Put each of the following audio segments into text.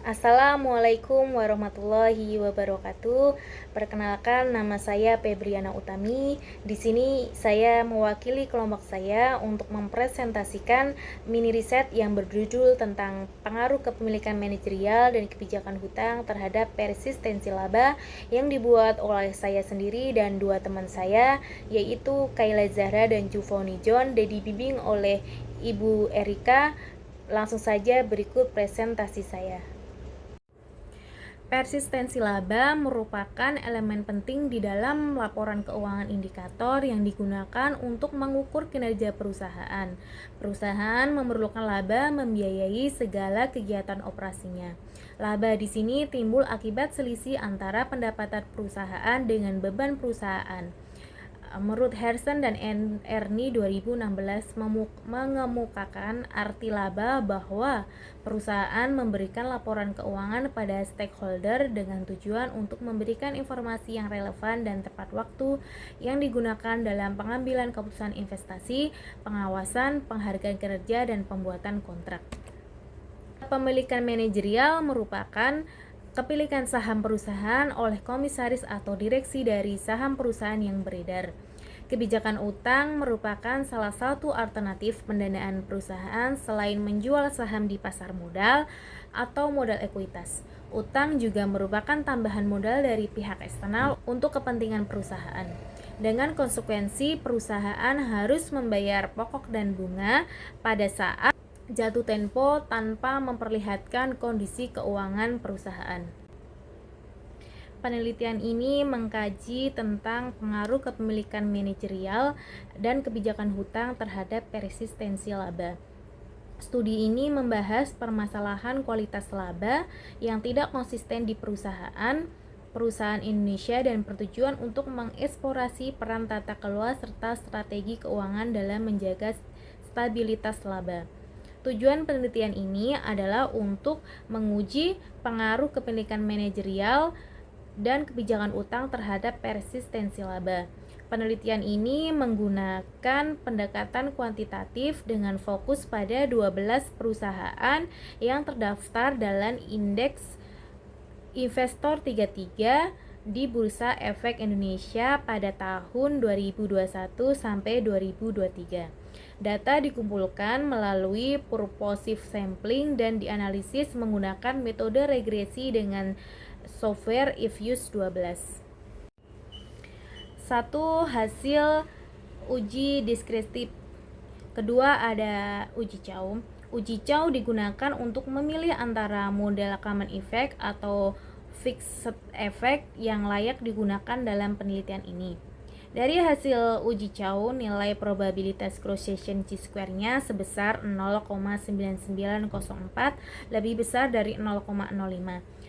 Assalamualaikum warahmatullahi wabarakatuh. Perkenalkan, nama saya Febriana Utami. Di sini saya mewakili kelompok saya untuk mempresentasikan mini riset yang berjudul tentang pengaruh kepemilikan manajerial dan kebijakan hutang terhadap persistensi laba yang dibuat oleh saya sendiri dan dua teman saya, yaitu Kayla Zahra dan Jufoni John, dan dibimbing oleh Ibu Erika. Langsung saja berikut presentasi saya. Persistensi laba merupakan elemen penting di dalam laporan keuangan indikator yang digunakan untuk mengukur kinerja perusahaan. Perusahaan memerlukan laba membiayai segala kegiatan operasinya. Laba di sini timbul akibat selisih antara pendapatan perusahaan dengan beban perusahaan. Menurut Harrison dan Ernie 2016 mengemukakan arti laba bahwa perusahaan memberikan laporan keuangan pada stakeholder dengan tujuan untuk memberikan informasi yang relevan dan tepat waktu yang digunakan dalam pengambilan keputusan investasi, pengawasan, penghargaan kinerja, dan pembuatan kontrak. Pemilikan manajerial merupakan kepemilikan saham perusahaan oleh komisaris atau direksi dari saham perusahaan yang beredar. Kebijakan utang merupakan salah satu alternatif pendanaan perusahaan selain menjual saham di pasar modal atau modal ekuitas. Utang juga merupakan tambahan modal dari pihak eksternal untuk kepentingan perusahaan. Dengan konsekuensi, perusahaan harus membayar pokok dan bunga pada saat jatuh tempo tanpa memperlihatkan kondisi keuangan perusahaan. Penelitian ini mengkaji tentang pengaruh kepemilikan manajerial dan kebijakan hutang terhadap persistensi laba. Studi ini membahas permasalahan kualitas laba yang tidak konsisten di perusahaan Indonesia dan bertujuan untuk mengeksplorasi peran tata kelola serta strategi keuangan dalam menjaga stabilitas laba. Tujuan penelitian ini adalah untuk menguji pengaruh kepemilikan manajerial dan kebijakan utang terhadap persistensi laba. Penelitian ini menggunakan pendekatan kuantitatif dengan fokus pada 12 perusahaan yang terdaftar dalam indeks Investor 33 di Bursa Efek Indonesia pada tahun 2021 sampai 2023. Data dikumpulkan melalui purposive sampling dan dianalisis menggunakan metode regresi dengan software Ifuse 12. 1. Hasil uji deskriptif. Kedua ada uji Chow. Uji Chow digunakan untuk memilih antara model common effect atau fixed effect yang layak digunakan dalam penelitian ini. Dari hasil uji Chow, nilai probabilitas cross-section chi-square-nya sebesar 0,9904, lebih besar dari 0,05.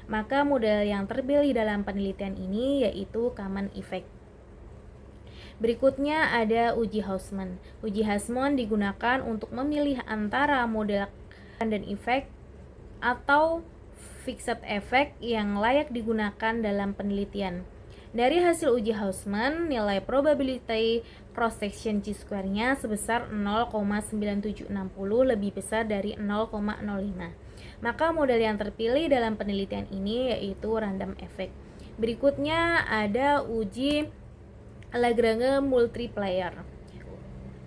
Maka model yang terpilih dalam penelitian ini yaitu common effect. Berikutnya ada uji Hausman. Uji Hausman digunakan untuk memilih antara model random effect atau fixed effect yang layak digunakan dalam penelitian. Dari hasil uji Hausman, nilai probability cross-section chi-square-nya sebesar 0,9760, lebih besar dari 0,05. Maka model yang terpilih dalam penelitian ini yaitu random effect. Berikutnya ada uji Lagrange multiplier.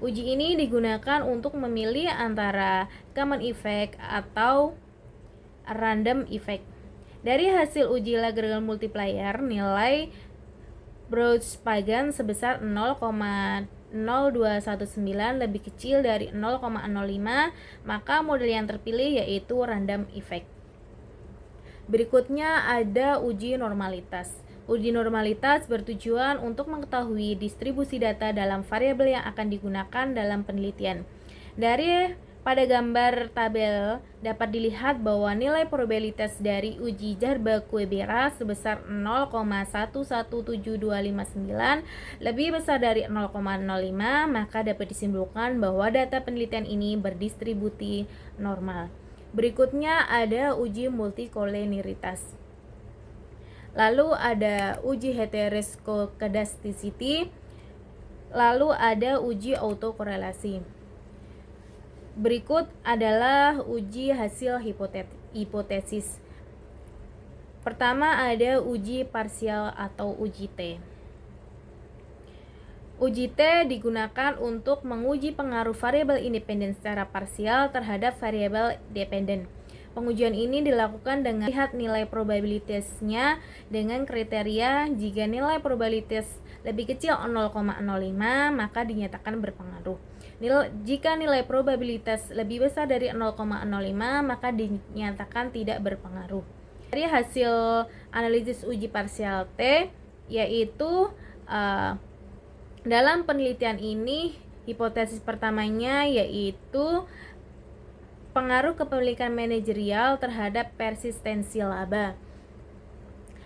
Uji ini digunakan untuk memilih antara common effect atau random effect. Dari hasil uji Lagrange multiplier, nilai Broad-Spagan sebesar 0,0219, lebih kecil dari 0,05, maka model yang terpilih yaitu random effect. Berikutnya ada uji normalitas. Uji normalitas bertujuan untuk mengetahui distribusi data dalam variabel yang akan digunakan dalam penelitian. Pada gambar tabel dapat dilihat bahwa nilai probabilitas dari uji Jarba-Kuebera sebesar 0,117259, lebih besar dari 0,05, maka dapat disimpulkan bahwa data penelitian ini berdistribusi normal. Berikutnya ada uji multikoliniaritas. Lalu ada uji heteroscedasticity. Lalu ada uji autokorelasi. Berikut adalah uji hasil hipotesis. Pertama ada uji parsial atau uji T. Uji T digunakan untuk menguji pengaruh variabel independen secara parsial terhadap variabel dependen. Pengujian ini dilakukan dengan melihat nilai probabilitasnya dengan kriteria jika nilai probabilitas lebih kecil 0,05 maka dinyatakan berpengaruh. Jika nilai probabilitas lebih besar dari 0,05 maka dinyatakan tidak berpengaruh. Dari hasil analisis uji parsial T yaitu dalam penelitian ini hipotesis pertamanya yaitu pengaruh kepemilikan manajerial terhadap persistensi laba.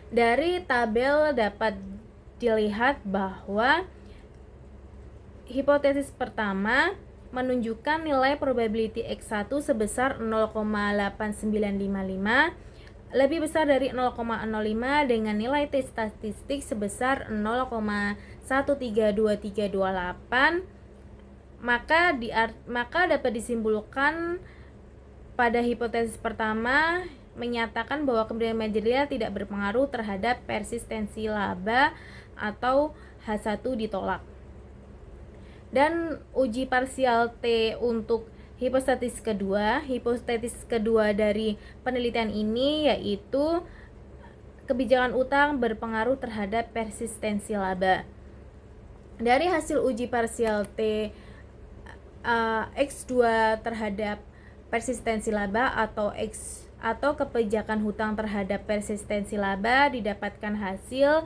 Dari tabel dapat dilihat bahwa hipotesis pertama menunjukkan nilai probability X1 sebesar 0,8955 lebih besar dari 0,05 dengan nilai T statistik sebesar 0,132328, maka dapat disimpulkan pada hipotesis pertama menyatakan bahwa kepemilikan manajerial tidak berpengaruh terhadap persistensi laba atau H1 ditolak. Dan uji parsial T untuk hipotesis kedua dari penelitian ini yaitu kebijakan utang berpengaruh terhadap persistensi laba. Dari hasil uji parsial T X2 terhadap persistensi laba atau kebijakan hutang terhadap persistensi laba didapatkan hasil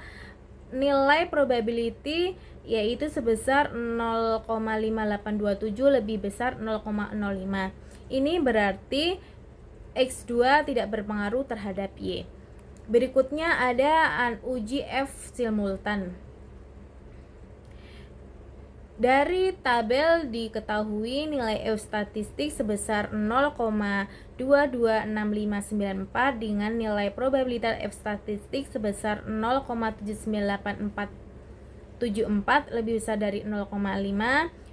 nilai probability yaitu sebesar 0,5827 lebih besar 0,05. Ini berarti X2 tidak berpengaruh terhadap Y. Berikutnya ada uji F simultan. Dari tabel diketahui nilai F statistik sebesar 0,226594 dengan nilai probabilitas F statistik sebesar 0,798474 lebih besar dari 0,5,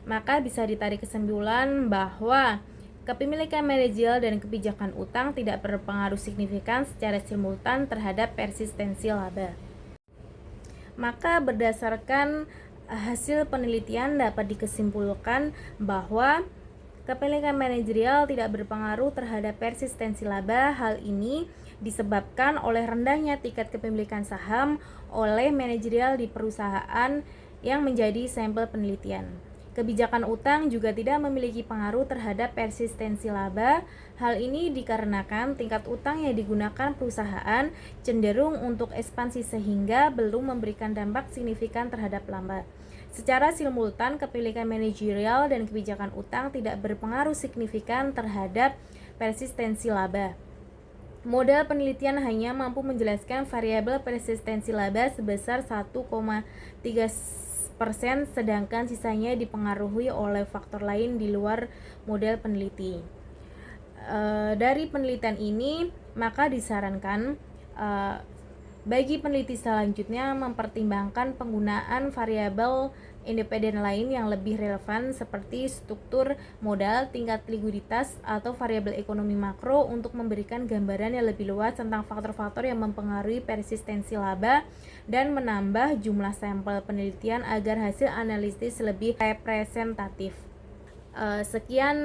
maka bisa ditarik kesimpulan bahwa kepemilikan manajerial dan kebijakan utang tidak berpengaruh signifikan secara simultan terhadap persistensi laba. Maka berdasarkan hasil penelitian dapat dikesimpulkan bahwa kepemilikan manajerial tidak berpengaruh terhadap persistensi laba. Hal ini disebabkan oleh rendahnya tingkat kepemilikan saham oleh manajerial di perusahaan yang menjadi sampel penelitian. Kebijakan utang juga tidak memiliki pengaruh terhadap persistensi laba. Hal ini dikarenakan tingkat utang yang digunakan perusahaan cenderung untuk ekspansi sehingga belum memberikan dampak signifikan terhadap laba. Secara simultan, kepemilikan manajerial dan kebijakan utang tidak berpengaruh signifikan terhadap persistensi laba. Model penelitian hanya mampu menjelaskan variabel persistensi laba sebesar 1,3%, sedangkan sisanya dipengaruhi oleh faktor lain di luar model peneliti. Dari penelitian ini, maka disarankan bagi peneliti selanjutnya mempertimbangkan penggunaan variabel independen lain yang lebih relevan seperti struktur modal, tingkat likuiditas, atau variabel ekonomi makro untuk memberikan gambaran yang lebih luas tentang faktor-faktor yang mempengaruhi persistensi laba dan menambah jumlah sampel penelitian agar hasil analisis lebih representatif. Sekian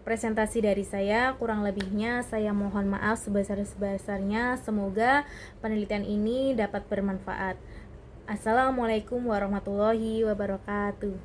presentasi dari saya, kurang lebihnya saya mohon maaf sebesar-besarnya. Semoga penelitian ini dapat bermanfaat. Assalamualaikum warahmatullahi wabarakatuh.